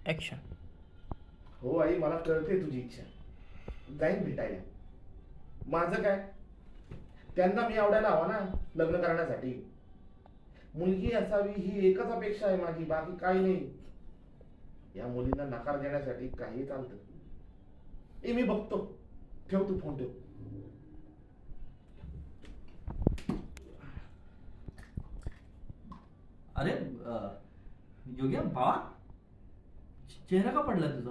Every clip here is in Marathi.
ॲक्शन. हो आई, मला कळते तुझी इच्छा. जाईन भेटायला. माझं काय, त्यांना मी आवडायला हवा ना लग्न करण्यासाठी. मुलगी असावी ही एकच अपेक्षा आहे माझी, बाकी काही नाही. या मुलींना नकार देण्यासाठी काही चालतं. मी बघतो. ठेव, तू फोन ठेव. अरे योग्य बाळा, चेहरा का पडला तुझा?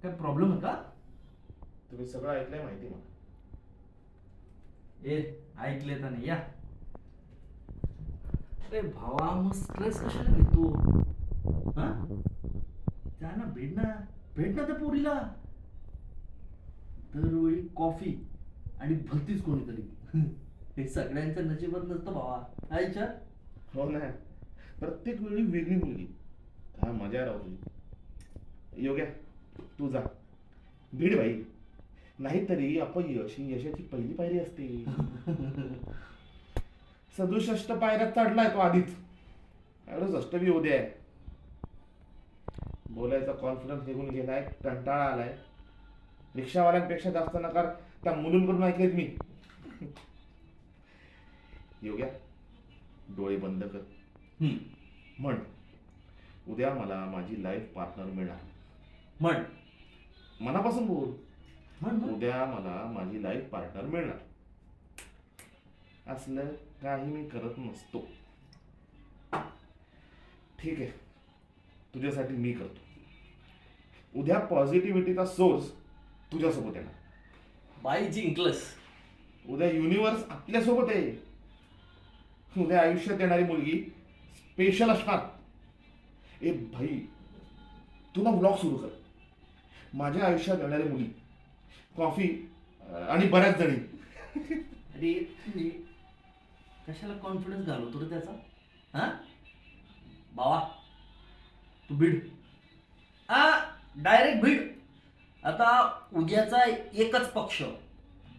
काय प्रॉब्लेम आहे का? तुम्ही सगळं ऐकलंय माहिती मला. ए ऐकले तर नाही या. अरे भावा, मग स्ट्रेस कशाला घेतो? हा, जा ना, भेट ना त्या पोरीला. दरवेळी कॉफी आणि भलतीच कोणीतरी. हे सगळ्यांच्या नशिबात नसतं भावा. आईच्या हो ना, प्रत्येक वेळी वेगळी मुलगी. काय मजा राहू तुझी. योग्या, तू जा, भीड भाई. नाहीतरी अपयश ही यशाची पहिली पायरी असते. 67 पायऱ्यात चढलाय तो आधीच. 68 बी उद्या आहे. बोलायचा कॉन्फिडन्स निघून गेलाय, कंटाळा आलाय. रिक्षावाल्यांपेक्षा जास्त नकार त्या मुलींकडून ऐकलेत मी. योग्या, डोळे बंद कर. म्हण, उद्या मला माझी लाईफ पार्टनर मिळणार. म्हण मनापासून बोल. म्हण. उद्या मला माझी लाईफ पार्टनर मिळणार. असलं काही मी करत नसतो. ठीक आहे, तुझ्यासाठी मी करतो. उद्या पॉझिटिव्हिटीचा सोर्स तुझ्यासोबत येणार. बाई जिंकलस. उद्या युनिव्हर्स आपल्यासोबत आहे. उद्या आयुष्यात येणारी मुलगी स्पेशल असणार. ए भाई, तू ना ब्लॉग सुरू कर. माझ्या आयुष्यात येणारी मुली, कॉफी आणि बऱ्याच जणी. अरे कशाला कॉन्फिडन्स घालवतो रे त्याचा? हा बावा, तू बीड. डायरेक्ट बीड. आता उद्याचा एकच पक्ष,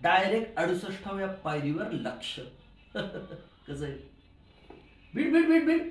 डायरेक्ट 68व्या पायरीवर लक्ष. कसं आहे? बीड बीड बीड बीड.